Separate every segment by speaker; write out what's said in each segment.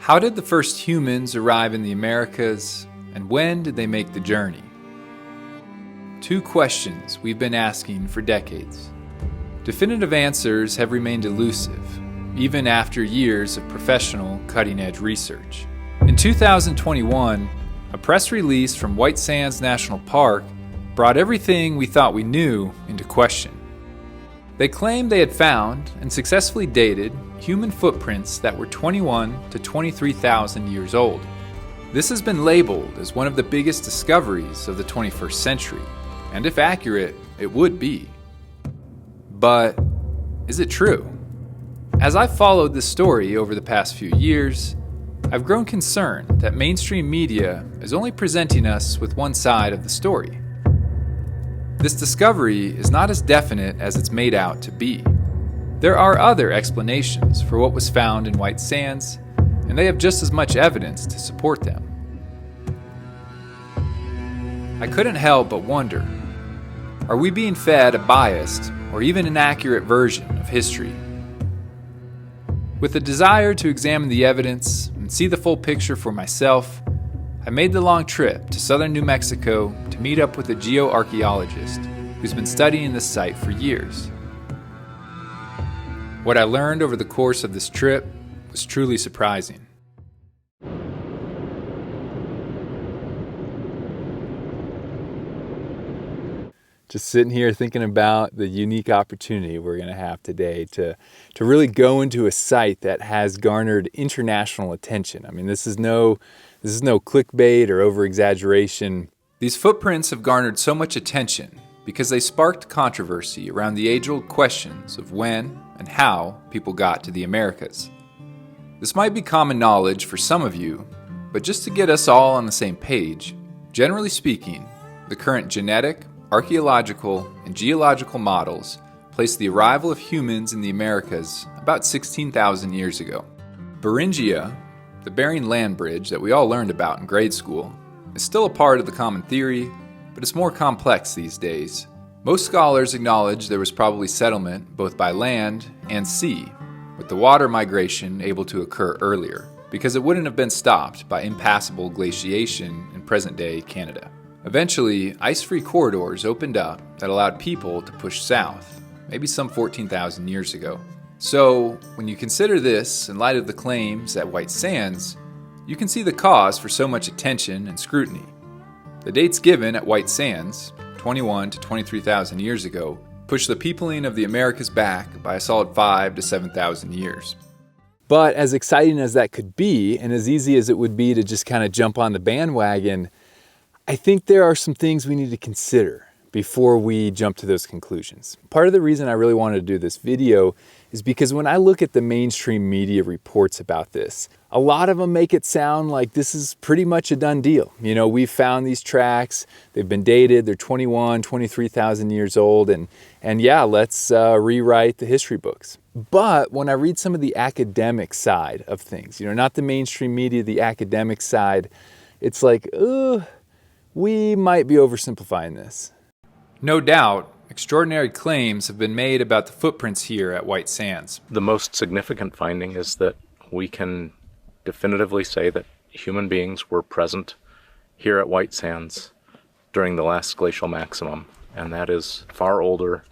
Speaker 1: How did the first humans arrive in the Americas, and when did they make the journey? Two questions we've been asking for decades. Definitive answers have remained elusive, even after years of professional, cutting-edge research. In 2021, a press release from Whitesands National Park brought everything we thought we knew into question. They claimed they had found and successfully dated human footprints that were 21 to 23,000 years old. This has been labeled as one of the biggest discoveries of the 21st century, and if accurate, it would be. But is it true? As I've followed this story over the past few years, I've grown concerned that mainstream media is only presenting us with one side of the story. This discovery is not as definite as it's made out to be. There are other explanations for what was found in Whitesands, and they have just as much evidence to support them. I couldn't help but wonder, are we being fed a biased or even inaccurate version of history? With the desire to examine the evidence and see the full picture for myself, I made the long trip to southern New Mexico to meet up with a geo-archaeologist who's been studying this site for years. What I learned over the course of this trip was truly surprising. Just sitting here thinking about the unique opportunity we're going to have today to really go into a site that has garnered international attention. I mean, this is no clickbait or over-exaggeration. These footprints have garnered so much attention because they sparked controversy around the age-old questions of when and how people got to the Americas. This might be common knowledge for some of you, but just to get us all on the same page, generally speaking, the current genetic, archaeological, and geological models place the arrival of humans in the Americas about 16,000 years ago. Beringia, the Bering land bridge that we all learned about in grade school, is still a part of the common theory, but it's more complex these days. Most scholars acknowledge there was probably settlement both by land and sea, with the water migration able to occur earlier, because it wouldn't have been stopped by impassable glaciation in present-day Canada. Eventually, ice-free corridors opened up that allowed people to push south, maybe some 14,000 years ago. So, when you consider this in light of the claims at Whitesands, you can see the cause for so much attention and scrutiny. The dates given at Whitesands, 21 to 23,000 years ago, push the peopling of the Americas back by a solid 5 to 7,000 years. But as exciting as that could be, and as easy as it would be to just kind of jump on the bandwagon, I think there are some things we need to consider before we jump to those conclusions. Part of the reason I really wanted to do this video is because when I look at the mainstream media reports about this, a lot of them make it sound like this is pretty much a done deal. You know, we've found these tracks, they've been dated, they're 21, 23,000 years old, and yeah, let's rewrite the history books. But when I read some of the academic side of things, you know, not the mainstream media, the academic side, it's like, we might be oversimplifying this. No doubt, extraordinary claims have been made about the footprints here at Whitesands.
Speaker 2: The most significant finding is that we can definitively say that human beings were present here at Whitesands during the last glacial maximum, and that is far older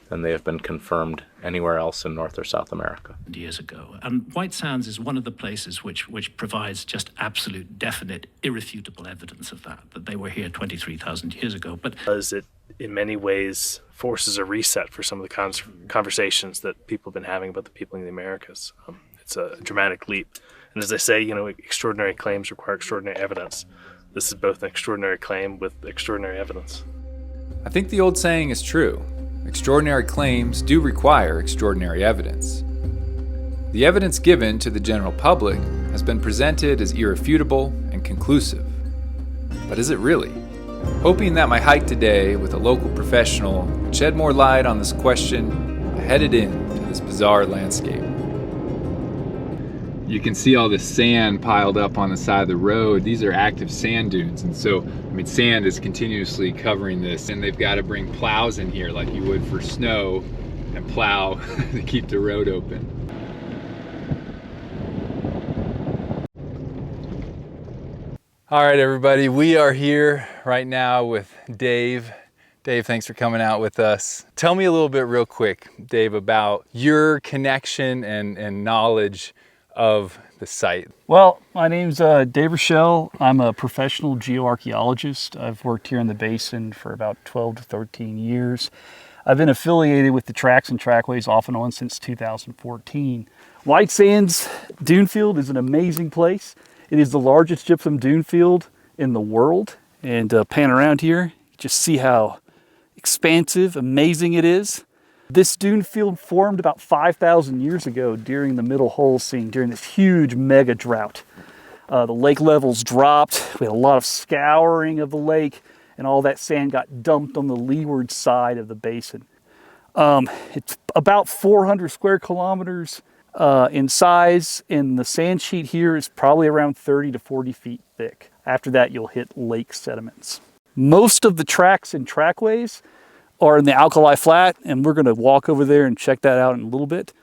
Speaker 2: than they have been confirmed anywhere else in North or South America.
Speaker 3: Years ago. And Whitesands is one of the places which provides just absolute, definite, irrefutable evidence of that they were here 23,000 years ago. But
Speaker 4: as it, in many ways, forces a reset for some of the conversations that people have been having about the people in the Americas. It's a dramatic leap. And as I say, you know, extraordinary claims require extraordinary evidence. This is both an extraordinary claim with extraordinary evidence.
Speaker 1: I think the old saying is true. Extraordinary claims do require extraordinary evidence. The evidence given to the general public has been presented as irrefutable and conclusive. But is it really? Hoping that my hike today with a local professional would shed more light on this question, I headed into this bizarre landscape. You can see all this sand piled up on the side of the road. These are active sand dunes, and so, I mean, sand is continuously covering this, and they've got to bring plows in here like you would for snow and plow to keep the road open. All right, everybody, we are here right now with Dave. Dave, thanks for coming out with us. Tell me a little bit real quick, Dave, about your connection and knowledge of the site.
Speaker 5: Well, my name's Dave Rochelle. I'm a professional geo-archaeologist. I've worked here in the basin for about 12 to 13 years. I've been affiliated with the tracks and trackways off and on since 2014. White Sands Dune Field is an amazing place. It is the largest gypsum dune field in the world. And pan around here, just see how expansive, amazing it is. This dune field formed about 5,000 years ago during the Middle Holocene, during this huge mega drought. The lake levels dropped. We had a lot of scouring of the lake, and all that sand got dumped on the leeward side of the basin. It's about 400 square kilometers in size, and the sand sheet here is probably around 30 to 40 feet thick. After that, you'll hit lake sediments. Most of the tracks and trackways are in the alkali flat, and we're going to walk over there and check that out in a little bit.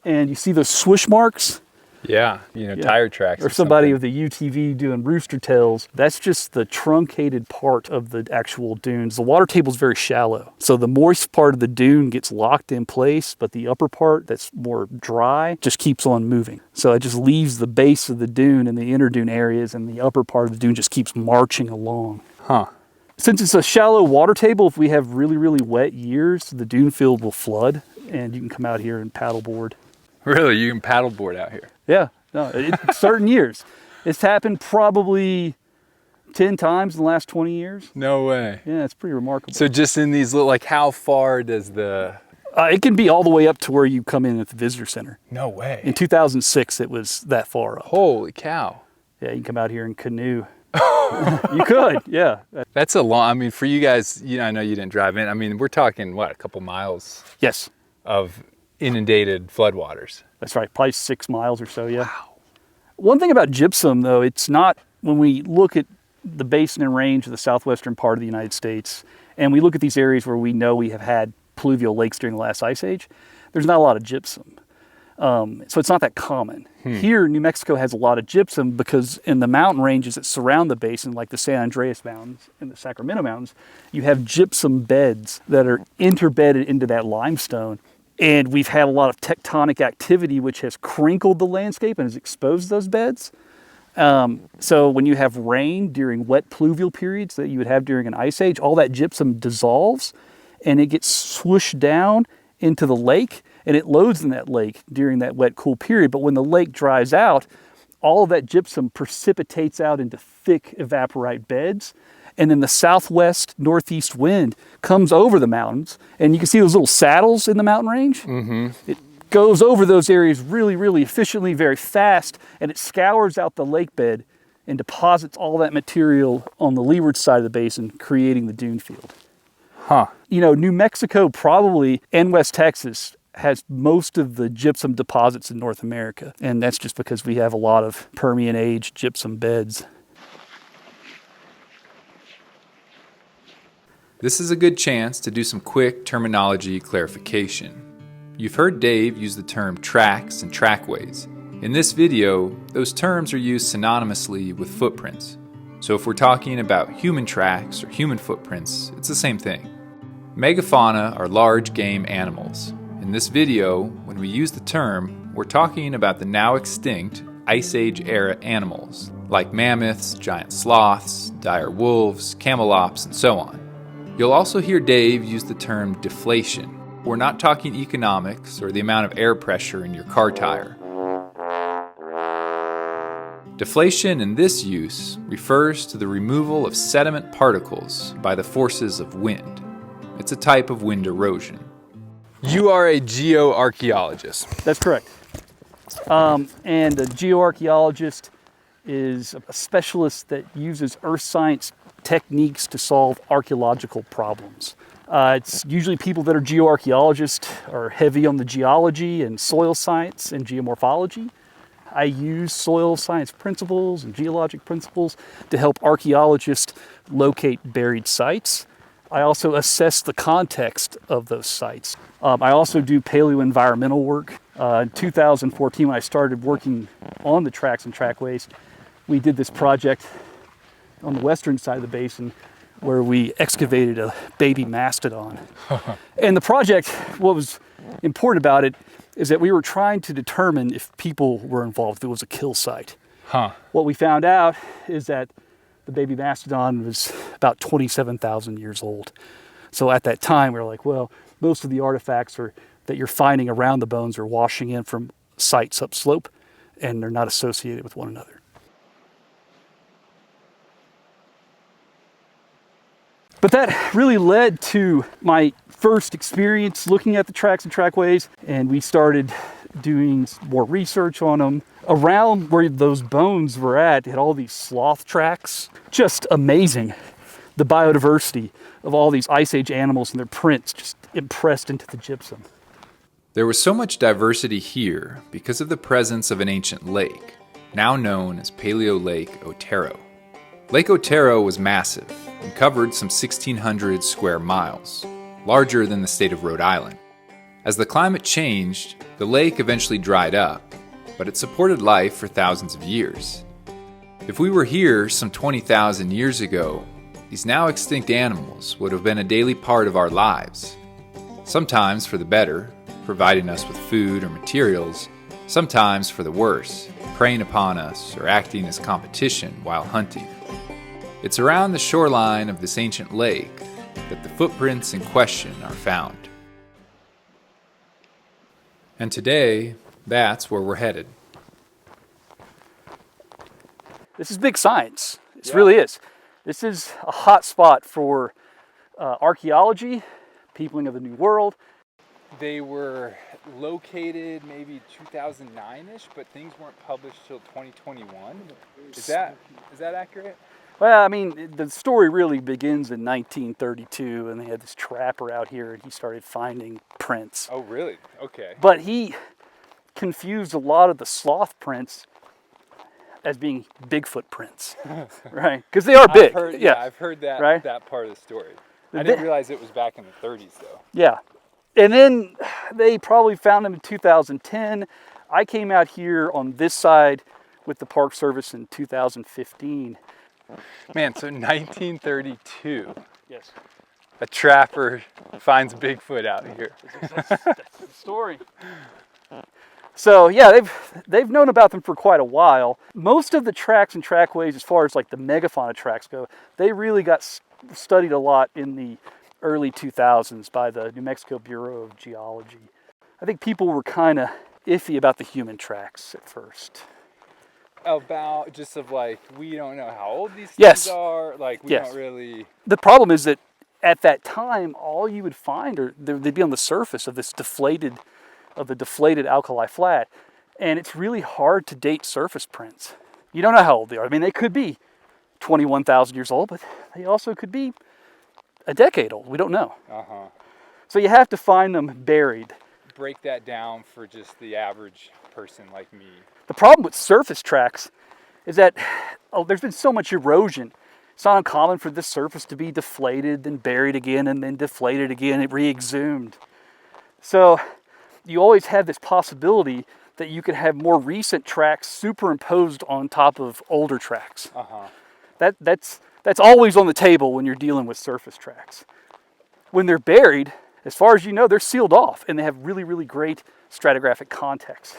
Speaker 5: And you see those swoosh marks?
Speaker 1: Yeah, tire tracks.
Speaker 5: Or somebody with a UTV doing rooster tails. That's just the truncated part of the actual dunes. The water table is very shallow, so the moist part of the dune gets locked in place, but the upper part that's more dry just keeps on moving. So it just leaves the base of the dune and the inner dune areas, and the upper part of the dune just keeps marching along.
Speaker 1: Huh.
Speaker 5: Since it's a shallow water table, if we have really, really wet years, the dune field will flood, and you can come out here and paddleboard.
Speaker 1: Really? You can paddleboard out here?
Speaker 5: Yeah, no, it's certain years. It's happened probably 10 times in the last 20 years.
Speaker 1: No way.
Speaker 5: Yeah, it's pretty remarkable.
Speaker 1: So just in these little, how far does the...
Speaker 5: It can be all the way up to where you come in at the visitor center.
Speaker 1: No way.
Speaker 5: In 2006, it was that far up.
Speaker 1: Holy cow.
Speaker 5: Yeah, you can come out here and canoe. You could, yeah.
Speaker 1: That's a long, for you guys, I know you didn't drive in. We're talking, what, a couple miles
Speaker 5: Yes,
Speaker 1: of inundated floodwaters?
Speaker 5: that's right. Probably 6 miles or so, yeah. Wow. One thing about gypsum, though, it's not, when we look at the basin and range of the southwestern part of the United States, and we look at these areas where we know we have had pluvial lakes during the last ice age, there's not a lot of gypsum. So it's not that common. Here, New Mexico has a lot of gypsum because in the mountain ranges that surround the basin, like the San Andreas Mountains and the Sacramento Mountains, you have gypsum beds that are interbedded into that limestone. And we've had a lot of tectonic activity which has crinkled the landscape and has exposed those beds. So when you have rain during wet pluvial periods that you would have during an ice age, all that gypsum dissolves and it gets swooshed down into the lake, and it loads in that lake during that wet, cool period. But when the lake dries out, all of that gypsum precipitates out into thick evaporite beds. And then the southwest, northeast wind comes over the mountains. And you can see those little saddles in the mountain range. Mm-hmm. It goes over those areas really, really efficiently, very fast. And it scours out the lake bed and deposits all that material on the leeward side of the basin, creating the dune field.
Speaker 1: Huh.
Speaker 5: New Mexico probably, and West Texas, has most of the gypsum deposits in North America. And that's just because we have a lot of Permian age gypsum beds.
Speaker 1: This is a good chance to do some quick terminology clarification. You've heard Dave use the term tracks and trackways. In this video, those terms are used synonymously with footprints. So if we're talking about human tracks or human footprints, it's the same thing. Megafauna are large game animals. In this video, when we use the term, we're talking about the now extinct Ice Age era animals, like mammoths, giant sloths, dire wolves, camelops, and so on. You'll also hear Dave use the term deflation. We're not talking economics or the amount of air pressure in your car tire. Deflation in this use refers to the removal of sediment particles by the forces of wind. It's a type of wind erosion. You are a geo-archaeologist.
Speaker 5: That's correct. And a geo-archaeologist is a specialist that uses earth science techniques to solve archaeological problems. It's usually people that are geoarchaeologists are heavy on the geology and soil science and geomorphology. I use soil science principles and geologic principles to help archaeologists locate buried sites. I also assess the context of those sites. I also do paleoenvironmental work. In 2014, when I started working on the tracks and trackways, we did this project on the western side of the basin where we excavated a baby mastodon. And the project, what was important about it is that we were trying to determine if people were involved, if it was a kill site. What we found out is that the baby mastodon was about 27,000 years old. So at that time, we were like, well, most of the artifacts that you're finding around the bones are washing in from sites upslope, and they're not associated with one another. But that really led to my first experience looking at the tracks and trackways, and we started doing more research on them. Around where those bones were at, it had all these sloth tracks. Just amazing, the biodiversity of all these Ice Age animals and their prints just impressed into the gypsum.
Speaker 1: There was so much diversity here because of the presence of an ancient lake, now known as Paleo Lake Otero. Lake Otero was massive and covered some 1,600 square miles, larger than the state of Rhode Island. As the climate changed, the lake eventually dried up, but it supported life for thousands of years. If we were here some 20,000 years ago, these now extinct animals would have been a daily part of our lives. Sometimes for the better, providing us with food or materials, sometimes for the worse, preying upon us or acting as competition while hunting. It's around the shoreline of this ancient lake that the footprints in question are found. And today, that's where we're headed.
Speaker 5: This is big science. This really is. This is a hot spot for archaeology, peopling of the New World.
Speaker 1: They were located maybe 2009-ish, but things weren't published till 2021. Is that accurate?
Speaker 5: Well, I mean, the story really begins in 1932, and they had this trapper out here, and he started finding prints.
Speaker 1: Oh, really? Okay.
Speaker 5: But he confused a lot of the sloth prints as being Bigfoot prints, right? Because they are big.
Speaker 1: I've heard that,
Speaker 5: right?
Speaker 1: That part of the story. I didn't realize it was back in the 30s, though.
Speaker 5: Yeah. And then they probably found them in 2010. I came out here on this side with the Park Service in 2015.
Speaker 1: Man, so 1932.
Speaker 5: Yes.
Speaker 1: A trapper finds Bigfoot out here.
Speaker 5: That's the story. So yeah, they've known about them for quite a while. Most of the tracks and trackways, as far as like the megafauna tracks go, they really got studied a lot in the early 2000s by the New Mexico Bureau of Geology. I think people were kind of iffy about the human tracks at first.
Speaker 1: About just of like, we don't know how old these things
Speaker 5: Yes.
Speaker 1: are. Like, we don't really.
Speaker 5: The problem is that at that time, all you would find are they'd be on the surface of the deflated alkali flat, and it's really hard to date surface prints. You don't know how old they are. I mean, they could be 21,000 years old, but they also could be a decade old. We don't know. So you have to find them buried.
Speaker 1: Break that down for just the average person like me.
Speaker 5: The problem with surface tracks is that there's been so much erosion. It's not uncommon for this surface to be deflated, then buried again, and then deflated again. It re-exhumed. So you always have this possibility that you could have more recent tracks superimposed on top of older tracks. That's always on the table when you're dealing with surface tracks. When they're buried, as far as you know, they're sealed off, and they have really, really great stratigraphic context.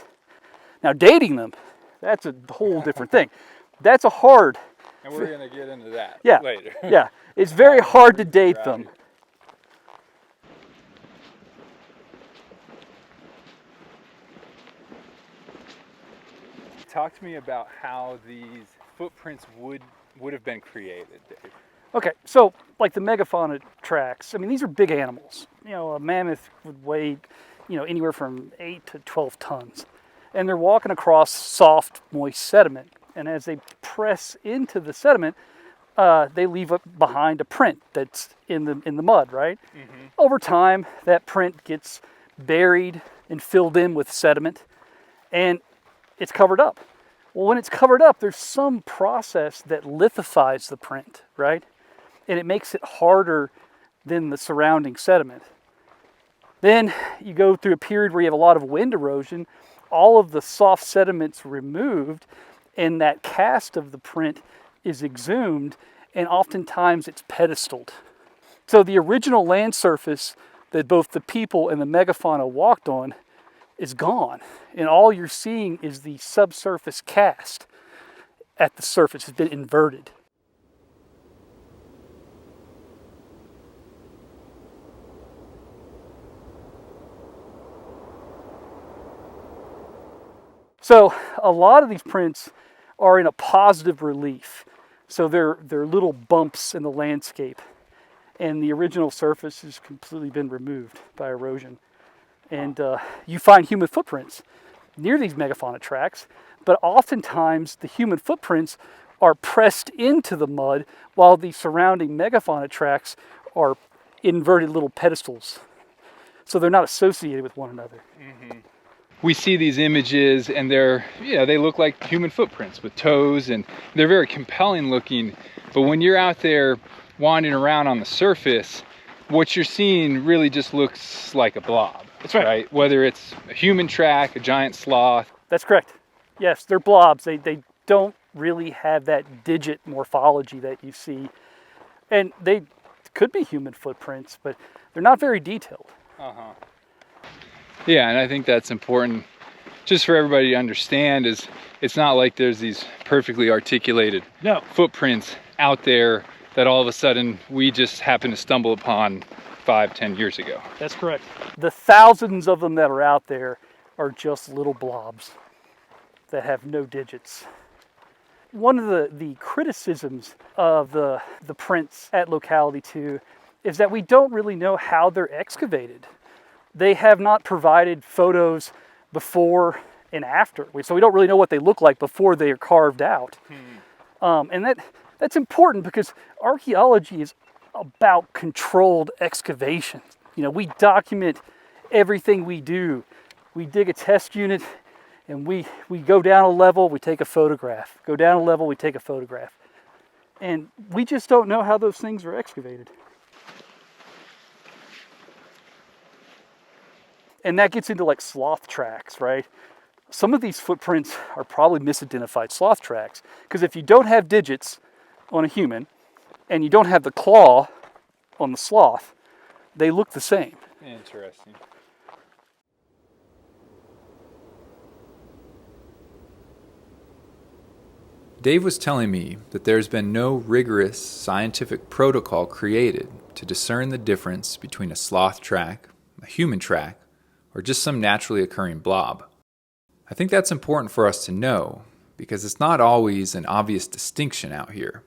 Speaker 5: Now, dating them, that's a whole different thing. That's a hard...
Speaker 1: And we're going to get into that later.
Speaker 5: Yeah, it's very hard to date them.
Speaker 1: Talk to me about how these footprints would have been created, Dave.
Speaker 5: Okay, so like the megafauna tracks, I mean, these are big animals. You know, a mammoth would weigh, anywhere from 8 to 12 tons. And they're walking across soft, moist sediment. And as they press into the sediment, they leave behind a print that's in the mud, right? Over time, that print gets buried and filled in with sediment, and it's covered up. Well, when it's covered up, there's some process that lithifies the print, right? And it makes it harder than the surrounding sediment. Then you go through a period where you have a lot of wind erosion, all of the soft sediment's removed, and that cast of the print is exhumed, and oftentimes it's pedestaled. So the original land surface that both the people and the megafauna walked on is gone, and all you're seeing is the subsurface cast at the surface. Has been inverted. So a lot of these prints are in a positive relief. So they're little bumps in the landscape, and the original surface has completely been removed by erosion. And you find human footprints near these megafauna tracks, but oftentimes the human footprints are pressed into the mud while the surrounding megafauna tracks are inverted little pedestals. So they're not associated with one another.
Speaker 1: Mm-hmm. We see these images and they look like human footprints with toes, and they're very compelling looking. But when you're out there wandering around on the surface, what you're seeing really just looks like a blob.
Speaker 5: That's right.
Speaker 1: Whether it's a human track, a giant sloth.
Speaker 5: That's correct. Yes, they're blobs. They don't really have that digit morphology that you see. And they could be human footprints, but they're not very detailed.
Speaker 1: Uh-huh. Yeah, and I think that's important just for everybody to understand, is it's not like there's these perfectly articulated footprints out there that all of a sudden we just happen to stumble upon 5-10 years ago.
Speaker 5: That's correct. The thousands of them that are out there are just little blobs that have no digits. One of the criticisms of the prints at Locality 2 is that we don't really know how they're excavated. They have not provided photos before and after, so we don't really know what they look like before they are carved out. And that's important because archaeology is about controlled excavation. You know, we document everything we do. We dig a test unit and we go down a level, we take a photograph. Go down a level, we take a photograph. And we just don't know how those things are excavated. And that gets into like sloth tracks, right? Some of these footprints are probably misidentified sloth tracks, because if you don't have digits on a human and you don't have the claw on the sloth, they look the same.
Speaker 1: Interesting. Dave was telling me that there's been no rigorous scientific protocol created to discern the difference between a sloth track, a human track, or just some naturally occurring blob. I think that's important for us to know, because it's not always an obvious distinction out here.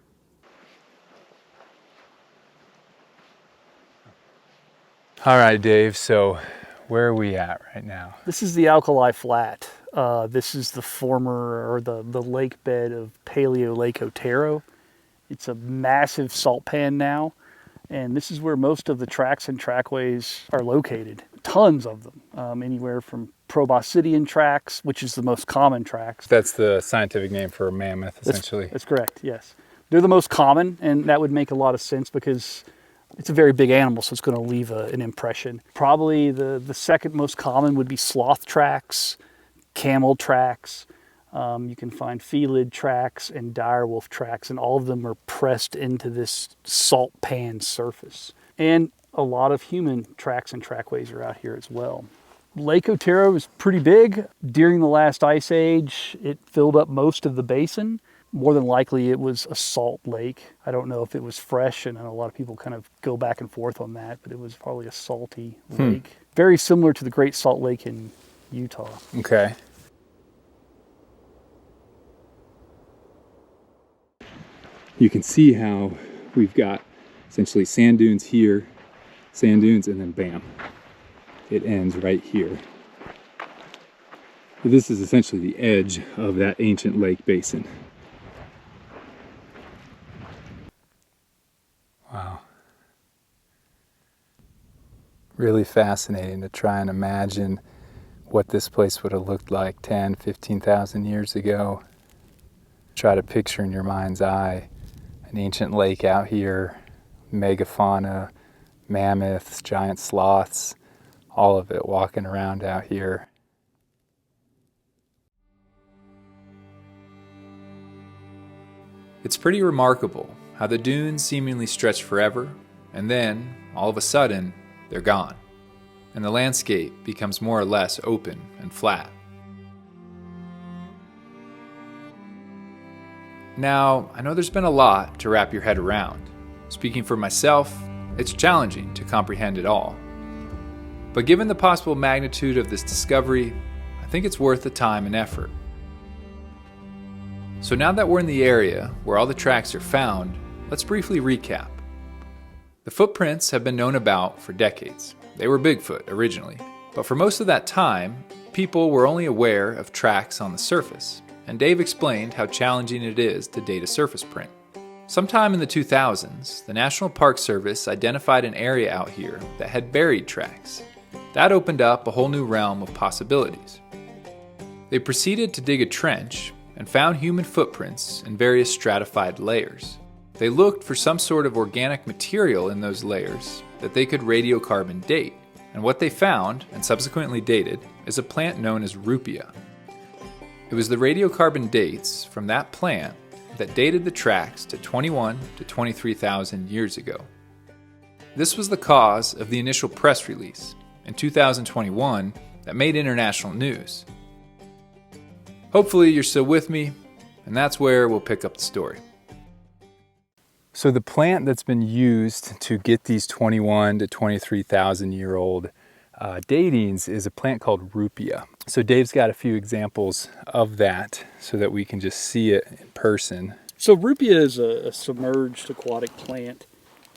Speaker 1: All right, Dave, so where are we at right now?
Speaker 5: This is the Alkali Flat. This is the former, or the lake bed of Paleo Lake Otero. It's a massive salt pan now, and this is where most of the tracks and trackways are located. Tons of them, anywhere from proboscidean tracks, which is the most common tracks.
Speaker 1: That's the scientific name for a mammoth, essentially.
Speaker 5: That's correct, yes. They're the most common, and that would make a lot of sense because it's a very big animal, so it's going to leave an impression. Probably the second most common would be sloth tracks, camel tracks. You can find felid tracks and direwolf tracks, and all of them are pressed into this salt pan surface. And a lot of human tracks and trackways are out here as well. Lake Otero is pretty big. During the last ice age, it filled up most of the basin. More than likely, it was a salt lake. I don't know if it was fresh, and a lot of people kind of go back and forth on that, but it was probably a salty lake. Very similar to the Great Salt Lake in Utah.
Speaker 1: Okay. You can see how we've got essentially sand dunes here, sand dunes, and then bam, it ends right here. This is essentially the edge of that ancient lake basin. Wow. Really fascinating to try and imagine what this place would have looked like 10, 15,000 years ago. Try to picture in your mind's eye an ancient lake out here, megafauna, mammoths, giant sloths, all of it walking around out here. It's pretty remarkable how the dunes seemingly stretch forever, and then, all of a sudden, they're gone, and the landscape becomes more or less open and flat. Now, I know there's been a lot to wrap your head around. Speaking for myself, it's challenging to comprehend it all. But given the possible magnitude of this discovery, I think it's worth the time and effort. So now that we're in the area where all the tracks are found, let's briefly recap. The footprints have been known about for decades. They were Bigfoot originally, but for most of that time, people were only aware of tracks on the surface, and Dave explained how challenging it is to date a surface print. Sometime in the 2000s, the National Park Service identified an area out here that had buried tracks. That opened up a whole new realm of possibilities. They proceeded to dig a trench and found human footprints in various stratified layers. They looked for some sort of organic material in those layers that they could radiocarbon date, and what they found, and subsequently dated, is a plant known as rupia. It was the radiocarbon dates from that plant that dated the tracks to 21 to 23,000 years ago. This was the cause of the initial press release in 2021 that made international news. Hopefully you're still with me, and that's where we'll pick up the story. So the plant that's been used to get these 21 to 23,000 year old datings is a plant called rupia. So Dave's got a few examples of that so that we can just see it in person.
Speaker 5: So rupia is a submerged aquatic plant,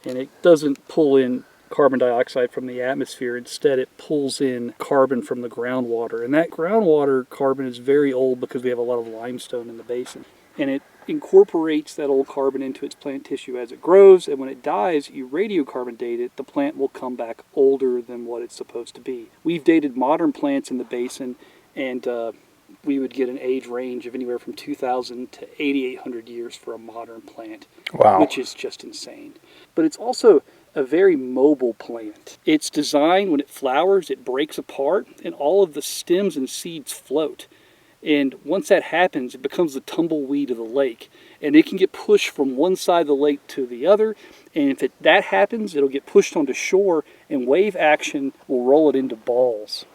Speaker 5: and it doesn't pull in carbon dioxide from the atmosphere. Instead, it pulls in carbon from the groundwater. And that groundwater carbon is very old because we have a lot of limestone in the basin. And it incorporates that old carbon into its plant tissue as it grows, and when it dies, you radiocarbon date it, the plant will come back older than what it's supposed to be. We've dated modern plants in the basin, and we would get an age range of anywhere from 2,000 to 8,800 years for a modern plant,
Speaker 1: Wow.
Speaker 5: which is just insane. But it's also a very mobile plant. It's designed, when it flowers, it breaks apart, and all of the stems and seeds float. And once that happens, it becomes the tumbleweed of the lake. And it can get pushed from one side of the lake to the other. And if that happens, it'll get pushed onto shore, and wave action will roll it into balls.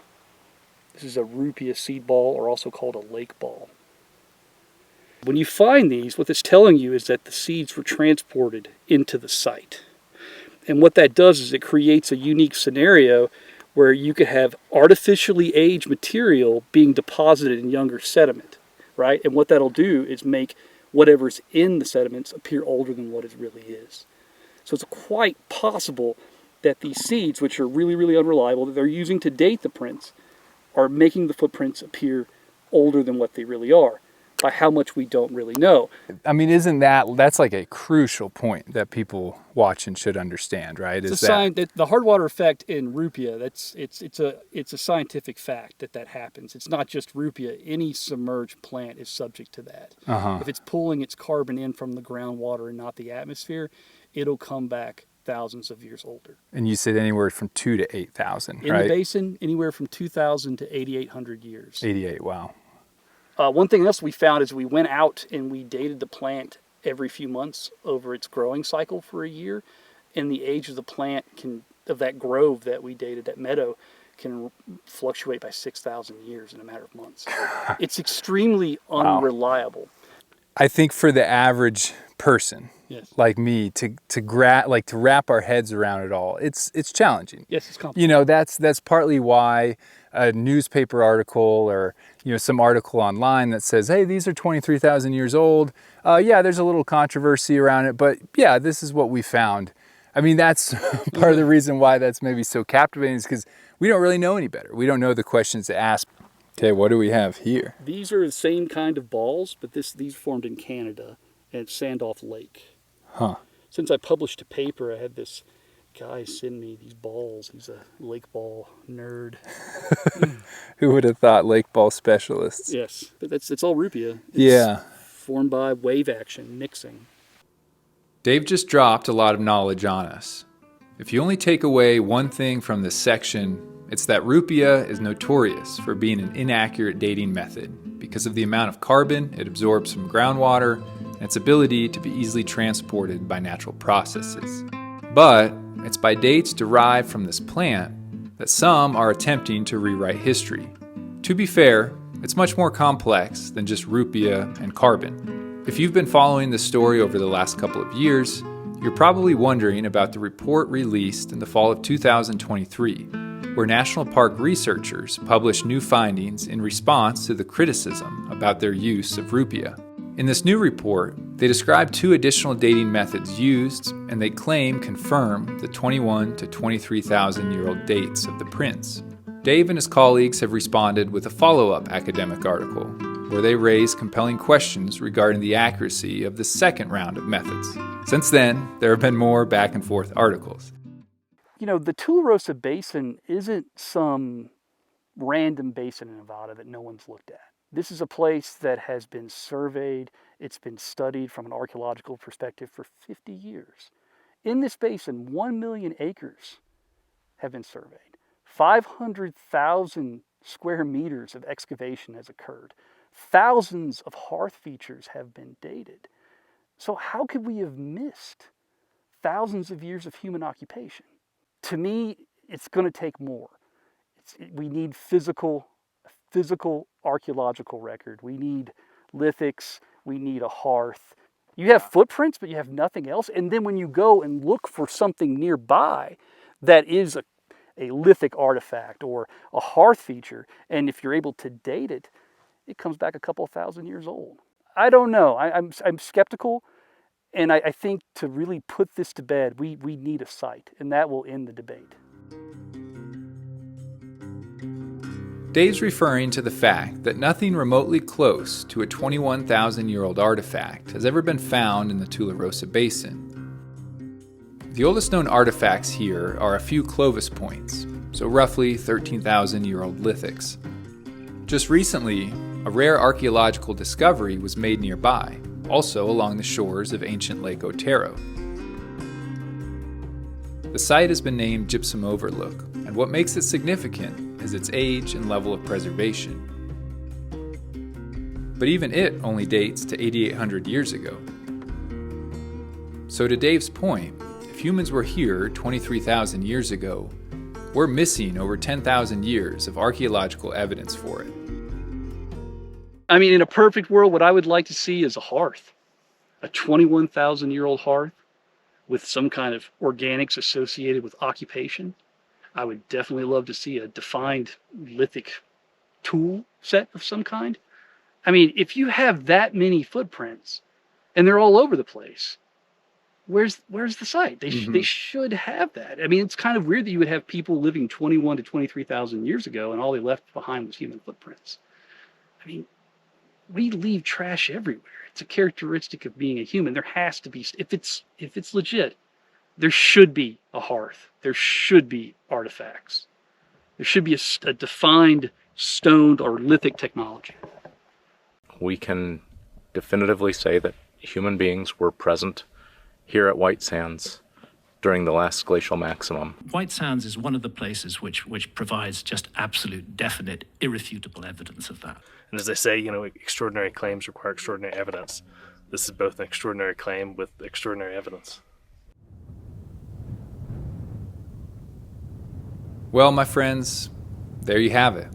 Speaker 5: This is a rupia seed ball, or also called a lake ball. When you find these, what it's telling you is that the seeds were transported into the site. And what that does is it creates a unique scenario where you could have artificially aged material being deposited in younger sediment, right? And what that'll do is make whatever's in the sediments appear older than what it really is. So it's quite possible that these seeds, which are really, really unreliable, that they're using to date the prints, are making the footprints appear older than what they really are, by how much we don't really know.
Speaker 1: I mean, that's like a crucial point that people watching should understand, right?
Speaker 5: It's the hard water effect in rupia. It's a scientific fact that happens. It's not just rupia. Any submerged plant is subject to that. If it's pulling its carbon in from the groundwater and not the atmosphere, it'll come back thousands of years older.
Speaker 1: And you said anywhere from 2 to 8,000, right?
Speaker 5: In the basin, anywhere from 2,000 to 8,800 years.
Speaker 1: 88, wow.
Speaker 5: One thing else we found is we went out and we dated the plant every few months over its growing cycle for a year, and the age of the plant of that grove that we dated, that meadow, can fluctuate by 6,000 years in a matter of months. It's extremely unreliable.
Speaker 1: I think for the average person,
Speaker 5: Yes.
Speaker 1: like me, to wrap our heads around it all, it's challenging.
Speaker 5: Yes, it's complicated.
Speaker 1: You know, that's partly why a newspaper article or some article online that says, hey, these are 23,000 years old. Yeah, there's a little controversy around it, but yeah, this is what we found. I mean, that's part of the reason why that's maybe so captivating, is because we don't really know any better. We don't know the questions to ask. Okay, what do we have here?
Speaker 5: These are the same kind of balls, but these formed in Canada at Sandolph Lake.
Speaker 1: Huh.
Speaker 5: Since I published a paper, I had this guy send me these balls. He's a lake ball nerd.
Speaker 1: Who would have thought lake ball specialists?
Speaker 5: Yes, but it's all rupia.
Speaker 1: Yeah.
Speaker 5: Formed by wave action, mixing.
Speaker 1: Dave just dropped a lot of knowledge on us. If you only take away one thing from this section, it's that rupia is notorious for being an inaccurate dating method because of the amount of carbon it absorbs from groundwater and and its ability to be easily transported by natural processes. But it's by dates derived from this plant that some are attempting to rewrite history. To be fair, it's much more complex than just rupia and carbon. If you've been following this story over the last couple of years, you're probably wondering about the report released in the fall of 2023, where National Park researchers published new findings in response to the criticism about their use of rupia. In this new report, they describe 2 additional dating methods used, and they confirm the 21 to 23,000-year-old dates of the prints. Dave and his colleagues have responded with a follow-up academic article, where they raise compelling questions regarding the accuracy of the second round of methods. Since then, there have been more back-and-forth articles.
Speaker 5: You know, the Tularosa Basin isn't some random basin in Nevada that no one's looked at. This is a place that has been surveyed, it's been studied from an archaeological perspective for 50 years. In this basin, 1 million acres have been surveyed. 500,000 square meters of excavation has occurred. Thousands of hearth features have been dated. So how could we have missed thousands of years of human occupation? To me, it's going to take more. We need physical archaeological record. We need lithics. We need a hearth. You have footprints, but you have nothing else. And then when you go and look for something nearby that is a lithic artifact or a hearth feature, and if you're able to date it, it comes back a couple thousand years old. I don't know. I'm skeptical, and I think to really put this to bed, we need a site, and that will end the debate.
Speaker 1: Dave's referring to the fact that nothing remotely close to a 21,000-year-old artifact has ever been found in the Tularosa Basin. The oldest known artifacts here are a few Clovis points, so roughly 13,000-year-old lithics. Just recently, a rare archaeological discovery was made nearby, also along the shores of ancient Lake Otero. The site has been named Gypsum Overlook, and what makes it significant is its age and level of preservation. But even it only dates to 8,800 years ago. So to Dave's point, if humans were here 23,000 years ago, we're missing over 10,000 years of archaeological evidence for it.
Speaker 5: I mean, in a perfect world, what I would like to see is a hearth, a 21,000-year-old hearth with some kind of organics associated with occupation. I would definitely love to see a defined lithic tool set of some kind. I mean, if you have that many footprints and they're all over the place, where's the site? They should have that. I mean, it's kind of weird that you would have people living 21 to 23,000 years ago and all they left behind was human footprints. I mean, we leave trash everywhere. It's a characteristic of being a human. There has to be, if it's legit, there should be a hearth. There should be artifacts. There should be a defined stoned or lithic technology.
Speaker 2: We can definitively say that human beings were present here at whitesands during the last glacial maximum.
Speaker 3: Whitesands is one of the places which provides just absolute, definite, irrefutable evidence of that.
Speaker 4: And as they say, you know, extraordinary claims require extraordinary evidence. This is both an extraordinary claim with extraordinary evidence.
Speaker 1: Well, my friends, there you have it.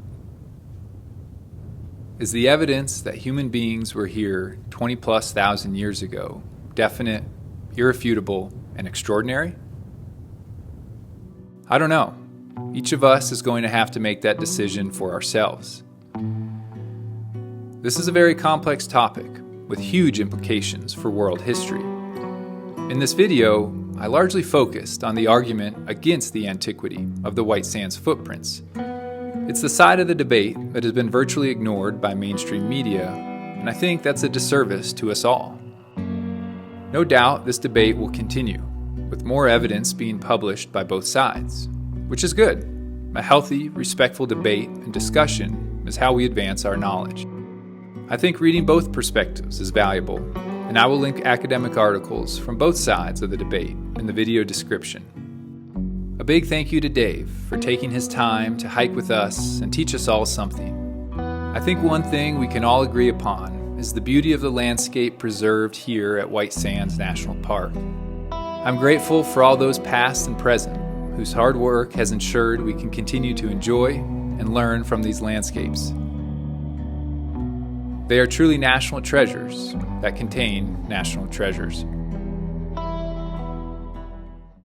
Speaker 1: Is the evidence that human beings were here 20+ thousand years ago definite, irrefutable, and extraordinary? I don't know. Each of us is going to have to make that decision for ourselves. This is a very complex topic with huge implications for world history. In this video, I largely focused on the argument against the antiquity of the whitesands footprints. It's the side of the debate that has been virtually ignored by mainstream media, and I think that's a disservice to us all. No doubt this debate will continue, with more evidence being published by both sides, which is good. A healthy, respectful debate and discussion is how we advance our knowledge. I think reading both perspectives is valuable, and I will link academic articles from both sides of the debate in the video description. A big thank you to Dave for taking his time to hike with us and teach us all something. I think one thing we can all agree upon is the beauty of the landscape preserved here at White Sands National Park. I'm grateful for all those past and present whose hard work has ensured we can continue to enjoy and learn from these landscapes. They are truly national treasures that contain national treasures.